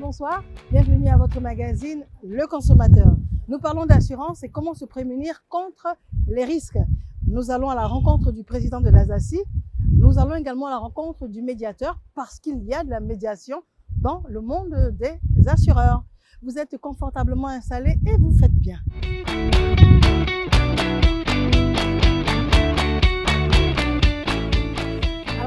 bonsoir. Bienvenue à votre magazine Le Consommateur. Nous parlons d'assurance et comment se prémunir contre les risques. Nous allons à la rencontre du président de l'ASACI. Nous allons également à la rencontre du médiateur parce qu'il y a de la médiation dans le monde des assureurs. Vous êtes confortablement installés et vous faites bien.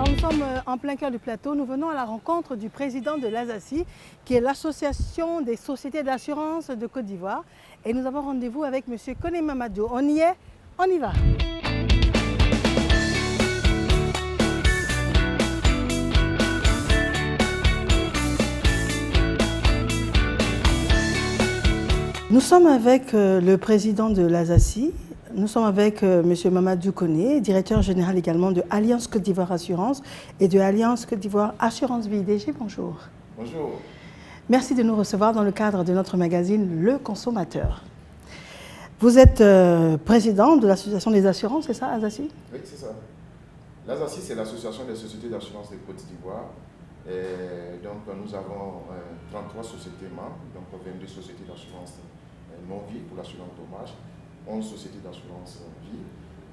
Nous sommes en plein cœur du plateau. Nous venons à la rencontre du président de l'ASACI, qui est l'Association des sociétés d'assurance de Côte d'Ivoire. Et nous avons rendez-vous avec M. Koné Mamadou. On y est, on y va. Nous sommes avec le président de l'ASACI. Nous sommes avec M. Mamadou Koné, directeur général également de Alliance Côte d'Ivoire Assurance et de Alliance Côte d'Ivoire Assurance Vie. DG, bonjour. Bonjour. Merci de nous recevoir dans le cadre de notre magazine Le Consommateur. Vous êtes président de l'Association des assurances, c'est ça, ASACI? Oui, c'est ça. L'ASACI, c'est l'Association des sociétés d'assurance de Côte d'Ivoire. Donc, nous avons 33 sociétés membres, donc 22 sociétés d'assurance non-vie pour l'assurance dommage, 11 sociétés d'assurance vie,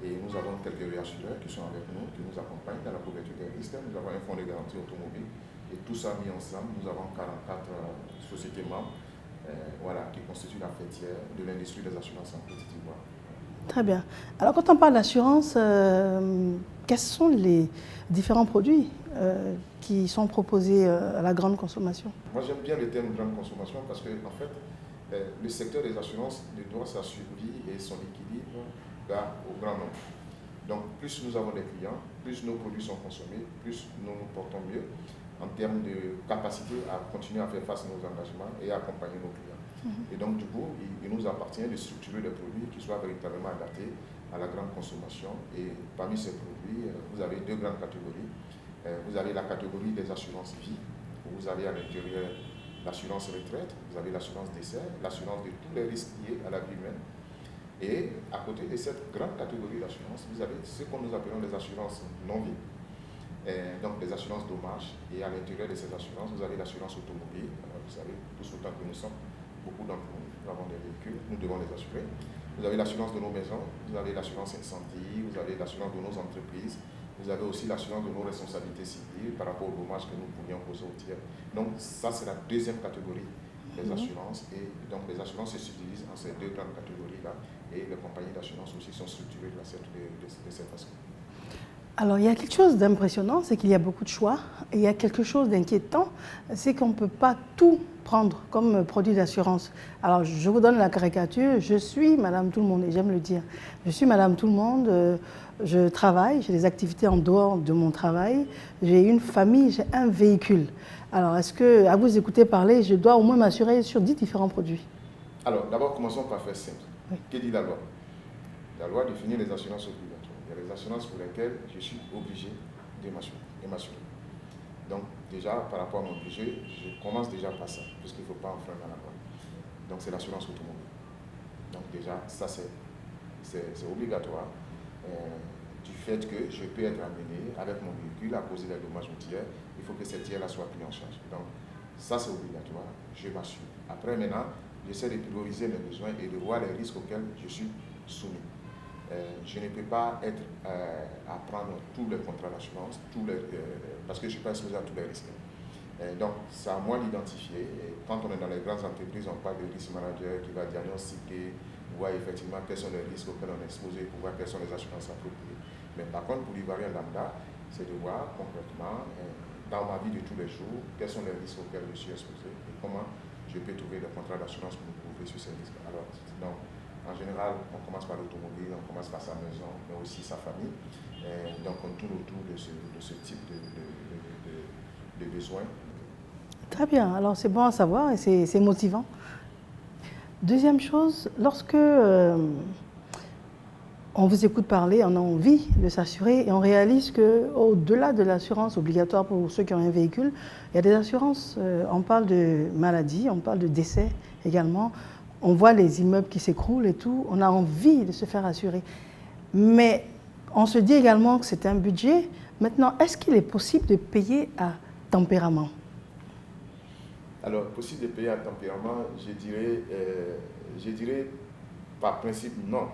et nous avons quelques réassureurs qui sont avec nous, qui nous accompagnent dans la couverture des risques. Nous avons un fonds de garantie automobile, et tout ça mis ensemble, nous avons 44 sociétés membres qui constituent la fêtière de l'industrie des assurances en Côte d'Ivoire. Très bien. Alors quand on parle d'assurance, quels sont les différents produits qui sont proposés à la grande consommation? Moi j'aime bien le terme grande consommation parce que en fait, le secteur des assurances doit sa survie et son équilibre au grand nombre. Donc plus nous avons des clients, plus nos produits sont consommés, plus nous nous portons mieux en termes de capacité à continuer à faire face à nos engagements et à accompagner nos clients. Et donc du coup, il nous appartient de structurer des produits qui soient véritablement adaptés à la grande consommation. Et parmi ces produits, vous avez deux grandes catégories. Vous avez la catégorie des assurances vie, où vous avez à l'intérieur l'assurance retraite, vous avez l'assurance décès, l'assurance de tous les risques liés à la vie humaine. Et à côté de cette grande catégorie d'assurance, vous avez ce que nous appelons les assurances non-vie, donc les assurances dommages. Et à l'intérieur de ces assurances, vous avez l'assurance automobile. Vous savez, tous autant que nous sommes, beaucoup d'entre nous avons des véhicules, nous devons les assurer. Vous avez l'assurance de nos maisons, vous avez l'assurance incendie, vous avez l'assurance de nos entreprises. Vous avez aussi l'assurance de nos responsabilités civiles par rapport aux dommages que nous pourrions causer aux tiers. Donc ça, c'est la deuxième catégorie des assurances. Et donc les assurances se subdivisent en ces deux grandes catégories-là. Et les compagnies d'assurance aussi sont structurées de cette façon. Alors il y a quelque chose d'impressionnant, c'est qu'il y a beaucoup de choix. Et il y a quelque chose d'inquiétant, c'est qu'on ne peut pas tout prendre comme produit d'assurance. Alors je vous donne la caricature, je suis Madame Tout-le-Monde, et j'aime le dire. Je suis Madame Tout-le-Monde, je travaille, j'ai des activités en dehors de mon travail, j'ai une famille, j'ai un véhicule. Alors est-ce que, à vous écouter parler, je dois au moins m'assurer sur 10 différents produits? Alors d'abord, commençons par faire simple. Oui. Que dit la loi? La loi définit les assurances obligatoires. Il y a les assurances pour lesquelles je suis obligé de m'assurer. Donc déjà, par rapport à mon budget, je commence déjà par ça, puisqu'il ne faut pas enfreindre la loi. Donc c'est l'assurance automobile. Donc déjà, ça c'est obligatoire. Du fait que je peux être amené avec mon véhicule à causer des dommages routiers, il faut que ces tiers-là soient pris en charge. Donc ça c'est obligatoire, je m'assure. Après maintenant, j'essaie de prioriser mes besoins et de voir les risques auxquels je suis soumis. Je ne peux pas être à prendre tous les contrats d'assurance, parce que je ne suis pas exposé à tous les risques. Donc, c'est à moi d'identifier. Quand on est dans les grandes entreprises, on parle de risk manager qui va diagnostiquer, voir effectivement quels sont les risques auxquels on est exposé pour voir quelles sont les assurances appropriées. Mais par contre, pour l'Ivoirien lambda, c'est de voir concrètement, dans ma vie de tous les jours, quels sont les risques auxquels je suis exposé et comment je peux trouver des contrats d'assurance pour me couvrir sur ces risques. Alors, donc, en général, on commence par l'automobile, on commence par sa maison, mais aussi sa famille. Donc, on tourne autour de ce type de besoins. Très bien, alors c'est bon à savoir et c'est motivant. Deuxième chose, lorsque on vous écoute parler, on a envie de s'assurer et on réalise qu'au-delà de l'assurance obligatoire pour ceux qui ont un véhicule, il y a des assurances, on parle de maladie, on parle de décès également, on voit les immeubles qui s'écroulent et tout, on a envie de se faire assurer. Mais on se dit également que c'est un budget. Maintenant, est-ce qu'il est possible de payer à tempérament? Alors, possible de payer à tempérament, je dirais par principe non.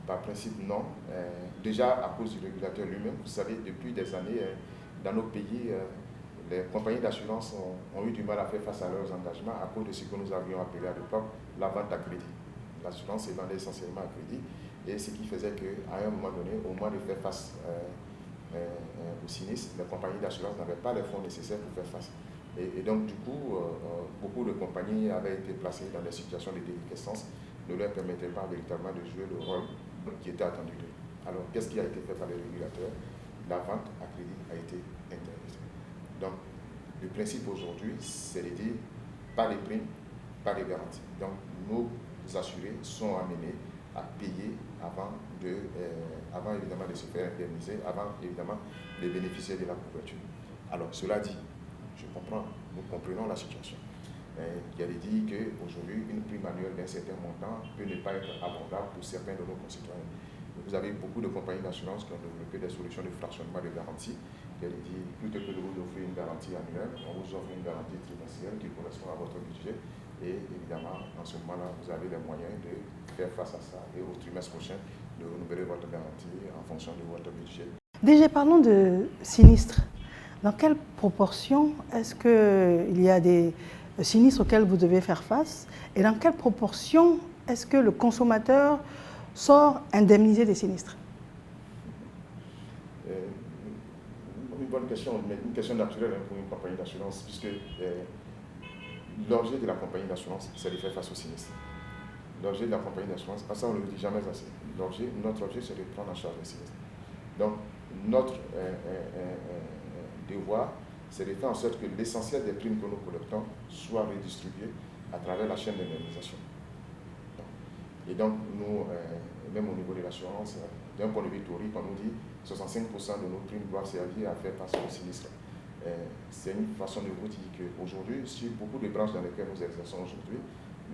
Par principe non. Déjà à cause du régulateur lui-même, vous savez, depuis des années, dans nos pays, les compagnies d'assurance ont eu du mal à faire face à leurs engagements à cause de ce que nous avions appelé à l'époque la vente à crédit. L'assurance est vendue essentiellement à crédit, et ce qui faisait qu'à un moment donné, au moins de faire face au sinistre, les compagnies d'assurance n'avaient pas les fonds nécessaires pour faire face. Et donc, du coup, beaucoup de compagnies avaient été placées dans des situations de déliquescence, ne leur permettaient pas véritablement de jouer le rôle qui était attendu d'eux. Alors, qu'est-ce qui a été fait par les régulateurs? La vente à crédit a été interdite. Donc, le principe aujourd'hui, c'est de dire pas de primes, pas de garantie. Donc, nos assurés sont amenés à payer avant évidemment de se faire indemniser, avant évidemment de bénéficier de la couverture. Alors, cela dit, je comprends, nous comprenons la situation. Il y a des dit qu'aujourd'hui, une prime annuelle d'un certain montant peut ne pas être abordable pour certains de nos concitoyens. Vous avez beaucoup de compagnies d'assurance qui ont développé des solutions de fractionnement de garantie. Il y a des dit, plutôt que de vous offrir une garantie annuelle, on vous offre une garantie trimestrielle qui correspond à votre budget. Et évidemment, en ce moment-là, vous avez les moyens de faire face à ça et au trimestre prochain, de renouveler votre garantie en fonction de votre budget. Déjà, parlons de sinistres. Dans quelle proportion est-ce qu'il y a des sinistres auxquels vous devez faire face, et dans quelle proportion est-ce que le consommateur sort indemnisé des sinistres? Une bonne question, mais une question naturelle pour une compagnie d'assurance, puisque l'objet de la compagnie d'assurance, c'est de faire face au sinistre. L'objet de la compagnie d'assurance, ça on ne le dit jamais assez, notre objet, c'est de prendre en charge les sinistres. Donc, notre devoir, c'est de faire en sorte que l'essentiel des primes que nous collectons soit redistribué à travers la chaîne d'indemnisation. Et donc, nous, même au niveau de l'assurance, d'un point de vue théorique, on nous dit 65% de nos primes doivent servir à faire face au sinistre. C'est une façon de vous dire qu'aujourd'hui, sur beaucoup de branches dans lesquelles nous exerçons aujourd'hui,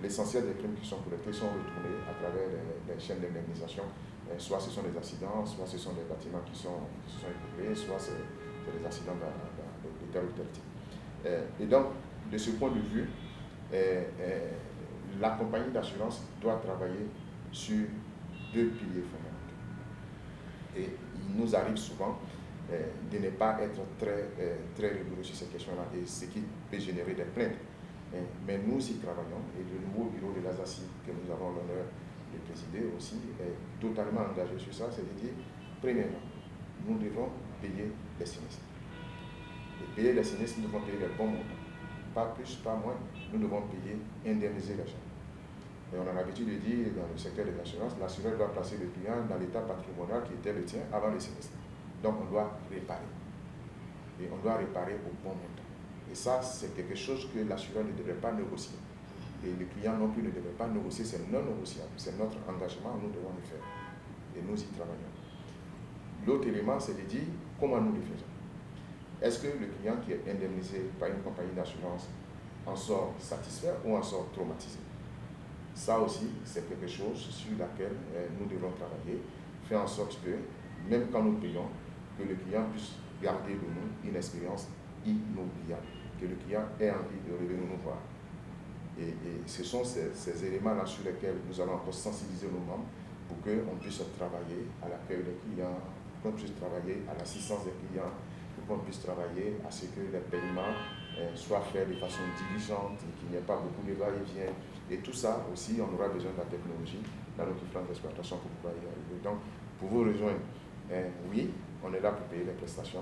l'essentiel des primes qui sont collectées sont retournées à travers les chaînes d'indemnisation. Soit ce sont des accidents, soit ce sont des bâtiments qui sont écoulés, soit c'est des accidents de tel ou tel type. Et donc, de ce point de vue, la compagnie d'assurance doit travailler sur deux piliers fondamentaux. Et il nous arrive souvent de ne pas être très rigoureux sur ces questions-là, et ce qui peut générer des plaintes. Mais nous y travaillons, et le nouveau bureau de l'ASACI que nous avons l'honneur de présider aussi est totalement engagé sur ça. C'est-à-dire, premièrement, nous devons payer les sinistres. Et payer les sinistres, nous devons payer les bons montants. Pas plus, pas moins, nous devons payer, indemniser les gens. Et on a l'habitude de dire dans le secteur de l'assurance, l'assureur doit placer le client dans l'état patrimonial qui était le tien avant le sinistre. Donc on doit réparer. Et on doit réparer au bon montant. Et ça, c'est quelque chose que l'assureur ne devrait pas négocier. Et le client non plus ne devrait pas négocier, c'est non négociable. C'est notre engagement, nous devons le faire. Et nous y travaillons. L'autre élément, c'est de dire comment nous le faisons. Est-ce que le client qui est indemnisé par une compagnie d'assurance en sort satisfait ou en sort traumatisé? Ça aussi, c'est quelque chose sur laquelle nous devons travailler, faire en sorte que, même quand nous payons, que le client puisse garder de nous une expérience inoubliable, que le client ait envie de revenir nous voir. Et ce sont ces éléments-là sur lesquels nous allons encore sensibiliser nos membres pour qu'on puisse travailler à l'accueil des clients, qu'on puisse travailler à l'assistance des clients, pour qu'on puisse travailler à ce que les paiements soient faits de façon diligente, qu'il n'y ait pas beaucoup de va-et-vient. Et tout ça aussi, on aura besoin de la technologie dans nos différentes exploitations pour pouvoir y arriver. Donc, pour vous rejoindre, oui, on est là pour payer les prestations.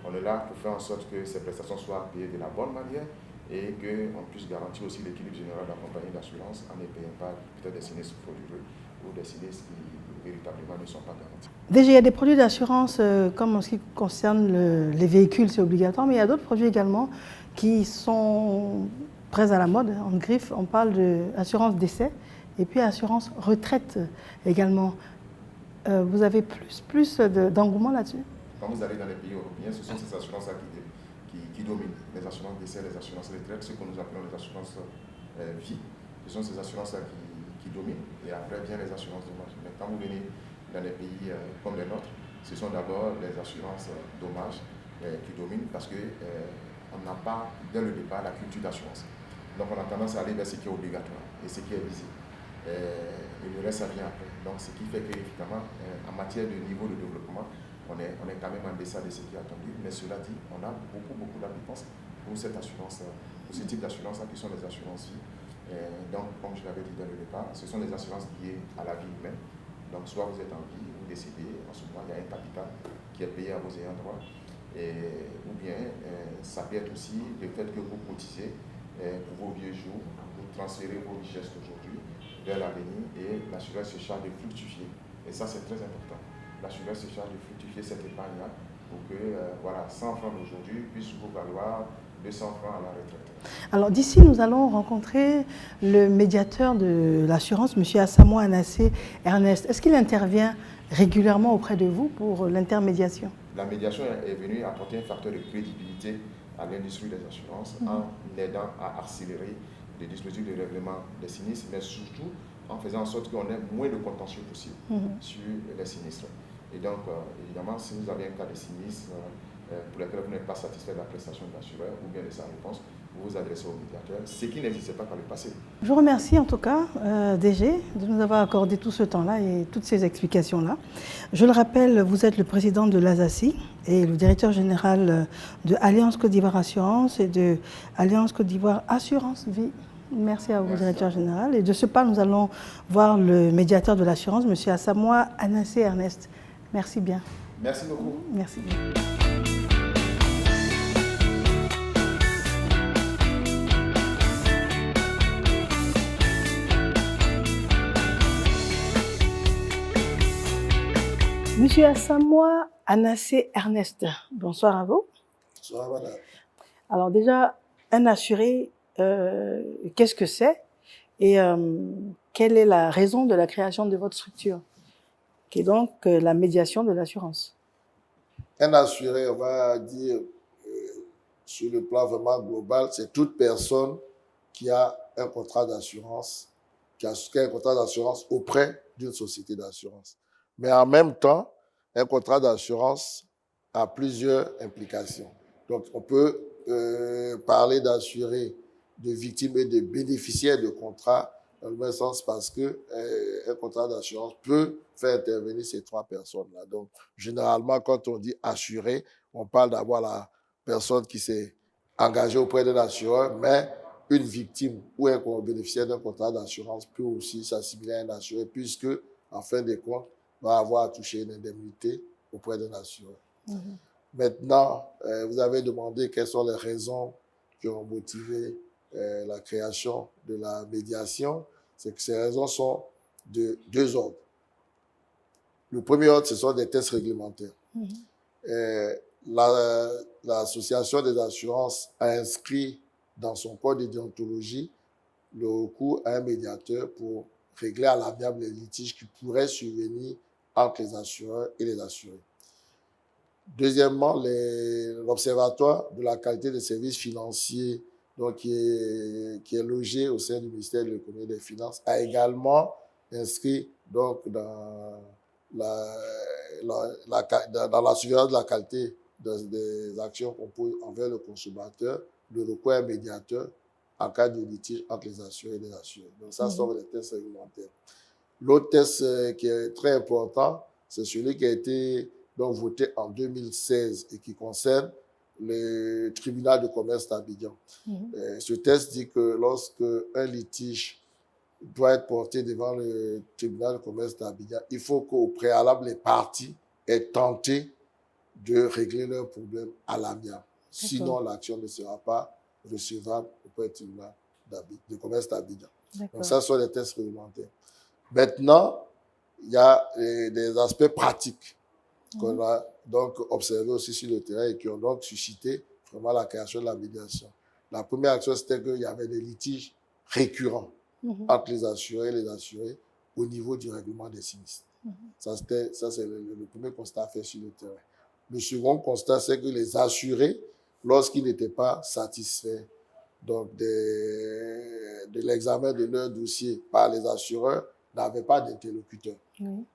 On est là pour faire en sorte que ces prestations soient payées de la bonne manière et qu'on puisse garantir aussi l'équilibre général de la compagnie d'assurance en ne payant pas peut-être des sinistres frauduleux ou des sinistres qui véritablement ne sont pas garantis. Déjà, il y a des produits d'assurance, comme en ce qui concerne les véhicules, c'est obligatoire, mais il y a d'autres produits également qui sont très à la mode. En griffe, on parle d'assurance décès et puis assurance retraite également. Vous avez plus d'engouement là-dessus? Quand vous allez dans les pays européens, ce sont ces assurances-là qui dominent. Les assurances décès, les assurances retraite, ce que nous appelons les assurances vie. Ce sont ces assurances-là qui dominent. Et après viennent les assurances dommages. Mais quand vous venez dans des pays comme les nôtres, ce sont d'abord les assurances dommages qui dominent parce que on n'a pas, dès le départ, la culture d'assurance. Donc on a tendance à aller vers ce qui est obligatoire et ce qui est visible. Et le reste, ça vient après. Donc ce qui fait qu'évidemment, en matière de niveau de développement, on est quand même en deçà de ce qui est attendu. Mais cela dit, on a beaucoup d'appétence pour cette assurance, pour ce type d'assurance-là qui sont les assurances vie. Donc, comme je l'avais dit dès le départ, ce sont des assurances liées à la vie humaine. Donc, soit vous êtes en vie ou décédé, en ce moment, il y a un capital qui est payé à vos ayants droit. Ou bien, ça peut être aussi le fait que vous cotisez pour vos vieux jours, vous transférez vos richesses d'aujourd'hui vers l'avenir et l'assureur se charge de fructifier. Et ça, c'est très important. L'assureur se charge de fructifier cette épargne-là pour que 100 francs d'aujourd'hui puissent vous valoir 200 francs à la retraite. Alors d'ici, nous allons rencontrer le médiateur de l'assurance, M. Asamoah Anassé Ernest. Est-ce qu'il intervient régulièrement auprès de vous pour l'intermédiation? La médiation est venue apporter un facteur de crédibilité à l'industrie des assurances en aidant à accélérer les dispositifs de règlement des sinistres, mais surtout en faisant en sorte qu'on ait moins de contentieux possible sur les sinistres. Et donc, évidemment, si vous avez un cas de sinistre pour lequel vous n'êtes pas satisfait de la prestation de l'assureur ou bien de sa réponse, vous vous adressez au médiateur, ce qui n'existait pas par le passé. Je vous remercie en tout cas, DG, de nous avoir accordé tout ce temps-là et toutes ces explications-là. Je le rappelle, vous êtes le président de l'ASACI et le directeur général de Alliance Côte d'Ivoire Assurance et de Alliance Côte d'Ivoire Assurance Vie. Merci à vous, directeur général. Et de ce pas, nous allons voir le médiateur de l'assurance, M. Asamoah Anassé Ernest. Merci bien. Merci beaucoup. Merci bien. Monsieur Asamoah Anassé Ernest, bonsoir à vous. Bonsoir, madame. Alors déjà, un assuré, qu'est-ce que c'est et quelle est la raison de la création de votre structure, qui est donc la médiation de l'assurance? Un assuré, on va dire, sur le plan vraiment global, c'est toute personne qui a un contrat d'assurance, qui a un contrat d'assurance auprès d'une société d'assurance. Mais en même temps, un contrat d'assurance a plusieurs implications. Donc, on peut parler d'assurés, de victimes et de bénéficiaires de contrats dans le même sens parce que un contrat d'assurance peut faire intervenir ces trois personnes-là. Donc, généralement, quand on dit assuré, on parle d'avoir la personne qui s'est engagée auprès d'un assureur, mais une victime ou un bénéficiaire d'un contrat d'assurance peut aussi s'assimiler à un assuré puisque, en fin de compte, va avoir à toucher une indemnité auprès d'un assureur. Maintenant, vous avez demandé quelles sont les raisons qui ont motivé la création de la médiation. C'est que ces raisons sont de deux ordres. Le premier ordre, ce sont des tests réglementaires. L'association des assurances a inscrit dans son code de déontologie le recours à un médiateur pour régler à l'amiable les litiges qui pourraient survenir entre les assureurs et les assurés. Deuxièmement, l'Observatoire de la qualité des services financiers, donc qui est logé au sein du ministère de l'Économie et des Finances, a également inscrit donc, dans la surveillance de la qualité des actions qu'on pose envers le consommateur, le recours à un médiateur en cas de litige entre les assurés et les assurés. Donc ça, sont les tests réglementaires. L'autre test qui est très important, c'est celui qui a été donc voté en 2016 et qui concerne le tribunal de commerce d'Abidjan. Ce test dit que lorsque un litige doit être porté devant le tribunal de commerce d'Abidjan, il faut qu'au préalable, les parties aient tenté de régler leurs problèmes à l'amiable. Sinon, l'action ne sera pas recevable auprès du tribunal de commerce d'Abidjan. Donc, ça sont les tests réglementaires. Maintenant, il y a des aspects pratiques qu'on a donc observés aussi sur le terrain et qui ont donc suscité vraiment la création de la médiation. La première action, c'était qu'il y avait des litiges récurrents entre les assurés et les assurés au niveau du règlement des sinistres. Ça, c'est le premier constat fait sur le terrain. Le second constat, c'est que les assurés, lorsqu'ils n'étaient pas satisfaits donc de l'examen de leur dossier par les assureurs, n'avaient pas d'interlocuteur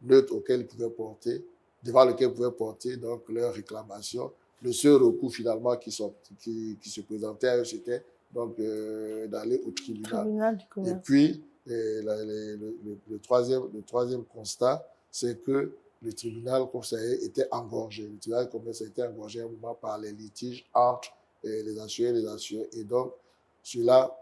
neutre auquel ils pouvaient porter, devant lequel ils pouvaient porter donc leurs réclamations, le seul recours finalement qui se présentait à eux, c'était donc d'aller au tribunal. Tribunal du Et commerce. puis, le troisième constat, c'est que le tribunal conseiller était engorgé. Le tribunal conseiller était engorgé à un moment par les litiges entre les assurés et les assurés. Et donc, cela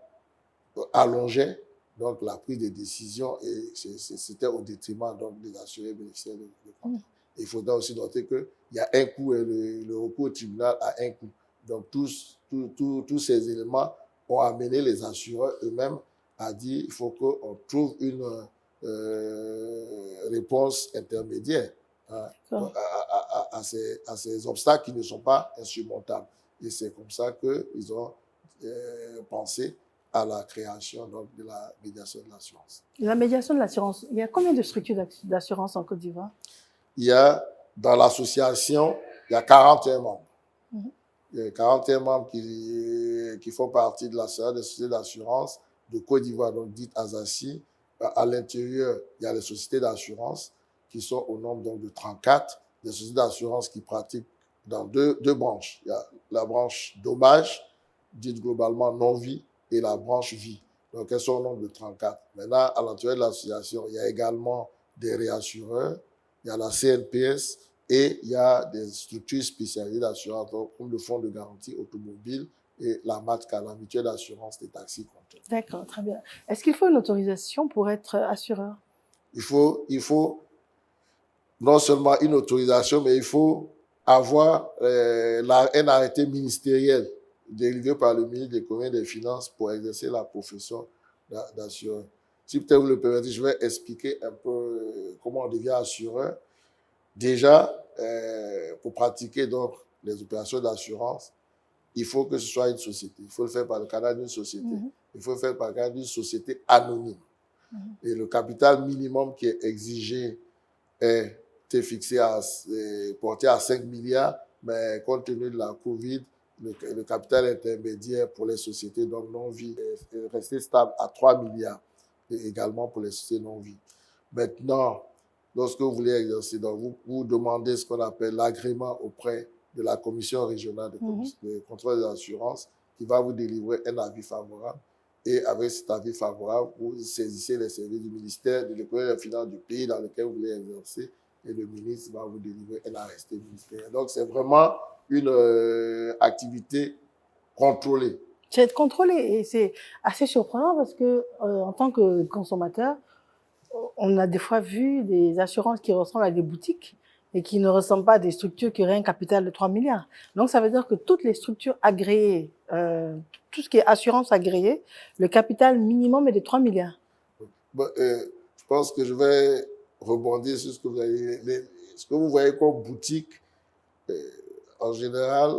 allongeait donc la prise de décision et c'était au détriment donc des assurés bénéficiaires de contrats. Il faudra aussi noter qu'il y a un coût et le recours au tribunal a un coût. Donc, tous ces éléments ont amené les assureurs eux-mêmes à dire qu'il faut qu'on trouve une réponse intermédiaire à ces obstacles qui ne sont pas insurmontables. Et c'est comme ça qu'ils ont pensé à la création donc, de la médiation de l'assurance. La médiation de l'assurance, il y a combien de structures d'assurance en Côte d'Ivoire? Il y a, dans l'association, il y a 41 membres. Il y a 41 membres qui font partie de l'Association des sociétés d'assurance de Côte d'Ivoire, donc dite ASACI. À l'intérieur, il y a les sociétés d'assurance qui sont au nombre donc, de 34, des sociétés d'assurance qui pratiquent dans deux branches. Il y a la branche dommage, dite globalement non-vie, et la branche vie. Donc, elles sont au nombre de 34. Maintenant, à l'intérieur de l'association, il y a également des réassureurs, il y a la CNPS et il y a des structures spécialisées d'assurance, comme le fonds de garantie automobile et la MATCA, la mutuelle d'assurance des taxis compteurs. D'accord, très bien. Est-ce qu'il faut une autorisation pour être assureur? Il faut non seulement une autorisation, mais il faut avoir un arrêté ministériel délivré par le ministre des Commerces et des Finances pour exercer la profession d'assureur. Si peut-être vous le permettez, je vais expliquer un peu comment on devient assureur. Déjà, pour pratiquer donc les opérations d'assurance, il faut que ce soit une société. Il faut le faire par le canal d'une société. Il faut le faire par le canal d'une société anonyme. Et le capital minimum qui est exigé est fixé porté à 5 milliards, mais compte tenu de la Covid, le capital intermédiaire pour les sociétés donc non-vie est resté stable à 3 milliards, et également pour les sociétés non-vie. Maintenant, lorsque vous voulez exercer, donc vous demandez ce qu'on appelle l'agrément auprès de la commission régionale de contrôle des assurances qui va vous délivrer un avis favorable. Et avec cet avis favorable, vous saisissez les services du ministère de l'économie et des finances du pays dans lequel vous voulez exercer et le ministre va vous délivrer un arrêté ministériel. Donc, c'est vraiment une activité contrôlée. C'est contrôlé et c'est assez surprenant parce que en tant que consommateur, on a des fois vu des assurances qui ressemblent à des boutiques et qui ne ressemblent pas à des structures qui auraient un capital de 3 milliards. Donc, ça veut dire que toutes les structures agréées, tout ce qui est assurance agréée, le capital minimum est de 3 milliards. Bon, je pense que je vais rebondir sur ce que vous avez dit. Ce que vous voyez comme boutique, en général,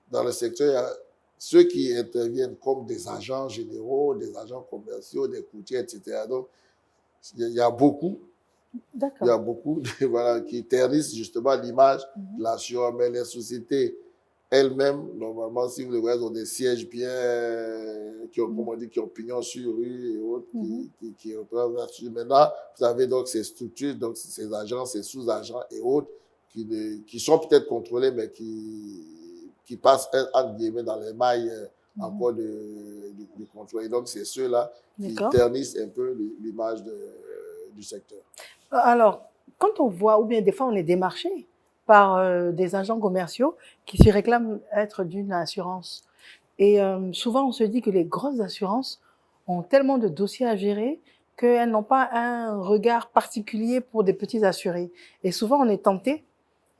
dans le secteur, il y a ceux qui interviennent comme des agents généraux, des agents commerciaux, des courtiers, etc. Donc, il y a beaucoup. Il y a beaucoup voilà, qui ternissent justement l'image de l'assureur, mais les sociétés elles-mêmes, normalement, si vous les voyez, ont des sièges bien, qui ont, comme on dit, qui ont pignon sur rue et autres, qui représentent là-dessus. Maintenant, vous avez donc ces structures, donc ces agents, ces sous-agents et autres, qui sont peut-être contrôlés, mais qui passent, entre guillemets, dans les mailles encore du contrôle. Et donc, c'est ceux-là qui ternissent un peu l'image du secteur. Alors, quand on voit, ou bien des fois on est démarché par des agents commerciaux qui se réclament être d'une assurance. Et souvent, on se dit que les grosses assurances ont tellement de dossiers à gérer qu'elles n'ont pas un regard particulier pour des petits assurés. Et souvent, on est tenté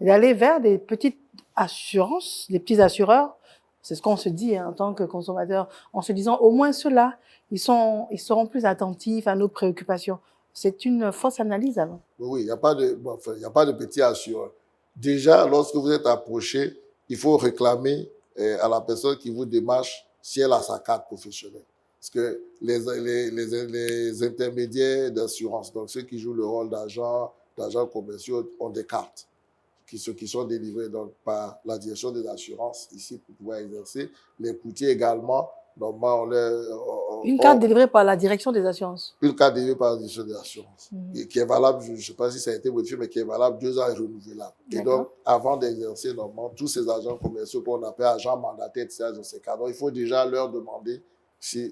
d'aller vers des petites assurances, des petits assureurs. C'est ce qu'on se dit en tant que consommateur, en se disant au moins ceux-là, ils seront plus attentifs à nos préoccupations. C'est une fausse analyse alors. Oui, il n'y a pas de petit assureur. Déjà, lorsque vous êtes approché, il faut réclamer à la personne qui vous démarche si elle a sa carte professionnelle. Parce que les intermédiaires d'assurance, donc ceux qui jouent le rôle d'agents commerciaux, ont des cartes qui sont délivrées donc, par la direction des assurances ici pour pouvoir exercer. Les courtiers également Normalement, Une carte délivrée par la direction des assurances. Une carte délivrée par la direction des assurances, et qui est valable, je ne sais pas si ça a été modifié, mais qui est valable 2 ans et renouvelable. Et donc, avant d'exercer, normalement, tous ces agents commerciaux qu'on appelle agents mandataires, etc., dans ces cadres, il faut déjà leur demander si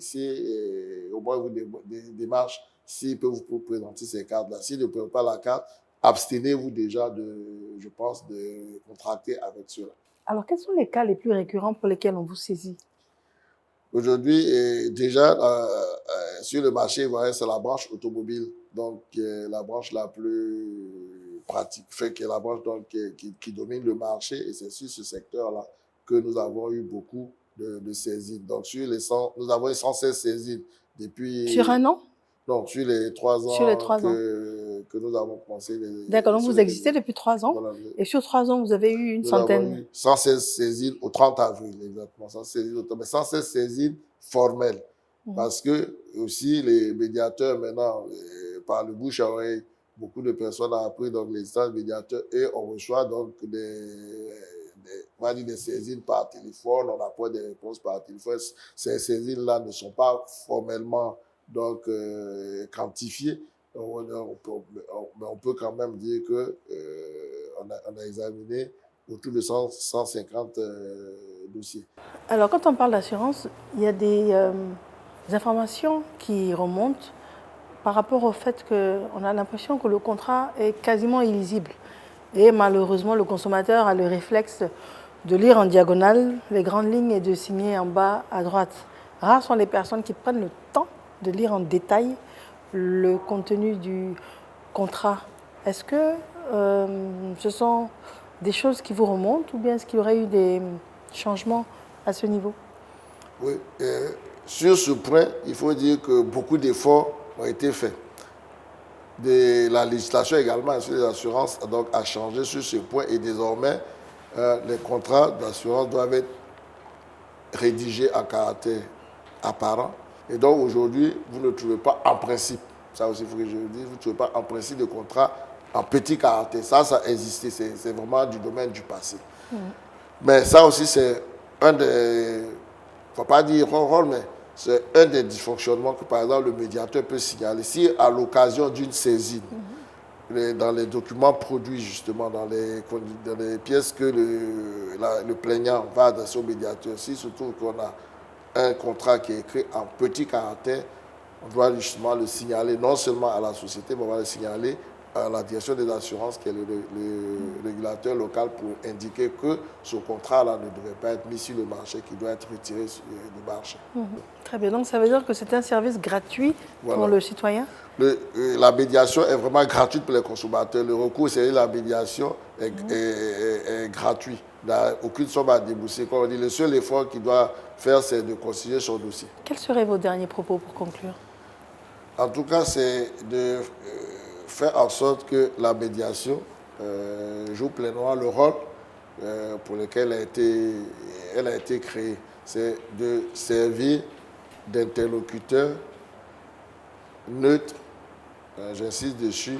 au moins vous des démarches, s'ils peuvent vous présenter ces cartes-là. S'ils ne peuvent pas la carte, abstenez-vous déjà je pense, de contracter avec ceux-là. Alors, quels sont les cas les plus récurrents pour lesquels on vous saisit? Aujourd'hui, déjà, sur le marché, voilà, c'est la branche automobile, donc la branche la plus pratique, qui est la branche donc, qui domine le marché, et c'est sur ce secteur-là que nous avons eu beaucoup de saisines. Donc, nous avons eu 116 saisines depuis... Sur un an? Non, sur les 3 ans, que nous avons commencé. D'accord, donc vous existez depuis 3 ans, voilà, et sur 3 ans, vous avez eu une centaine. Avons eu 116 saisines au 30 avril, exactement. 116 saisines formelles. Parce que aussi, les médiateurs, maintenant, par le bouche à oreille, beaucoup de personnes ont appris donc, les instances médiateurs, et on reçoit donc des saisines par téléphone, on apporte des réponses par téléphone. Ces saisines-là ne sont pas formellement donc quantifié, on peut quand même dire que on a examiné autour de 150 dossiers. Alors, quand on parle d'assurance, il y a des informations qui remontent par rapport au fait qu'on a l'impression que le contrat est quasiment illisible. Et malheureusement, le consommateur a le réflexe de lire en diagonale les grandes lignes et de signer en bas à droite. Rares sont les personnes qui prennent le temps de lire en détail le contenu du contrat. Est-ce que ce sont des choses qui vous remontent, ou bien est-ce qu'il y aurait eu des changements à ce niveau? Oui, sur ce point, il faut dire que beaucoup d'efforts ont été faits. La législation également sur les assurances donc, a changé sur ce point, et désormais, les contrats d'assurance doivent être rédigés en caractère apparent. Et donc aujourd'hui, vous ne trouvez pas en principe, ça aussi il faut que je le dise, vous ne trouvez pas en principe de contrat en petit caractère. Ça existait, c'est vraiment du domaine du passé. Mais ça aussi, c'est un des, il ne faut pas dire rôle, mais c'est un des dysfonctionnements que par exemple le médiateur peut signaler. Si à l'occasion d'une saisine, dans les documents produits justement, dans les pièces que le plaignant va adresser au médiateur, si se trouve qu'on a un contrat qui est écrit en petit caractère, on doit justement le signaler non seulement à la société, mais on va le signaler à la direction des assurances, qui est le régulateur local, pour indiquer que ce contrat-là ne devait pas être mis sur le marché, qu'il doit être retiré du marché. Très bien, donc ça veut dire que c'est un service gratuit pour le citoyen? La médiation est vraiment gratuite pour les consommateurs. Le recours, c'est la médiation est gratuit. Il n'y a aucune somme à débourser. Comme on dit, le seul effort qu'il doit faire, c'est de consigner son dossier. Quels seraient vos derniers propos pour conclure? En tout cas, c'est de faire en sorte que la médiation joue pleinement le rôle pour lequel elle a été créée. C'est de servir d'interlocuteur neutre, j'insiste dessus,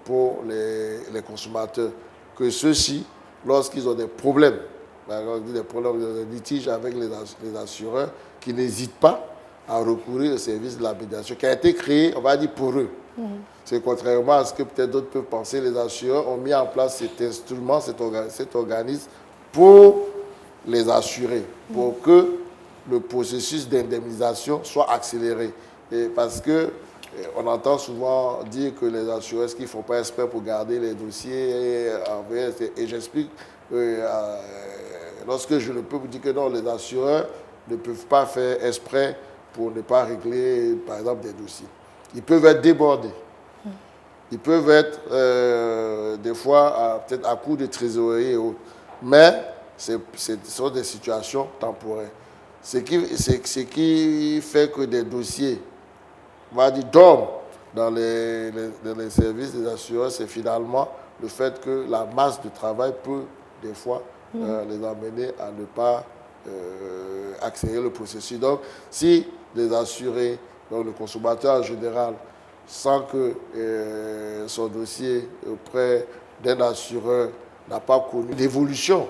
pour les consommateurs. Que ceux-ci, lorsqu'ils ont des problèmes, des litiges avec les assureurs, qui n'hésitent pas à recourir au service de la médiation, qui a été créé, on va dire, pour eux. C'est contrairement à ce que peut-être d'autres peuvent penser, les assureurs ont mis en place cet instrument, cet organisme, pour les assurer, pour que le processus d'indemnisation soit accéléré. Et parce que on entend souvent dire que les assureurs, ce qu'ils ne font pas exprès pour garder les dossiers, et j'explique, lorsque je ne peux vous dire que non, les assureurs ne peuvent pas faire exprès pour ne pas régler, par exemple, des dossiers. Ils peuvent être débordés. Ils peuvent être, des fois, peut-être à coup de trésorerie et autres. Mais ce sont des situations temporaires. Ce qui fait que des dossiers, on va dire, dorment dans les services des assureurs, c'est finalement le fait que la masse de travail peut, des fois, les amener à ne pas accélérer le processus. Donc, si les assurés, donc le consommateur en général, sent que son dossier auprès d'un assureur n'a pas connu d'évolution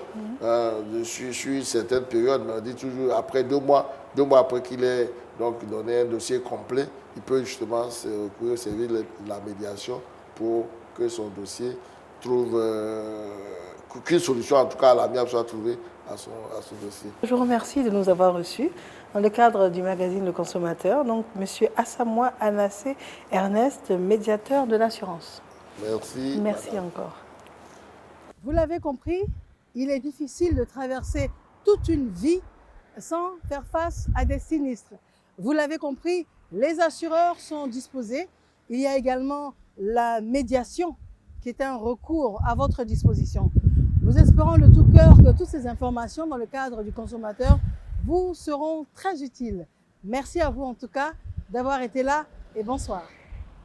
sur certaines périodes, mais on dit toujours après 2 mois, 2 mois après qu'il ait donc donné un dossier complet, il peut justement se recourir au service de la médiation pour que son dossier trouve qu'une solution, en tout cas à l'amiable, soit trouvée à son dossier. Je vous remercie de nous avoir reçus dans le cadre du magazine Le Consommateur, donc M. Assamoah Anassé Ernest, médiateur de l'assurance. Merci. Merci madame. encore. Vous l'avez compris, il est difficile de traverser toute une vie sans faire face à des sinistres. Vous l'avez compris, les assureurs sont disposés. Il y a également la médiation qui est un recours à votre disposition. Nous espérons de tout cœur que toutes ces informations dans le cadre du consommateur vous seront très utiles. Merci à vous en tout cas d'avoir été là et bonsoir.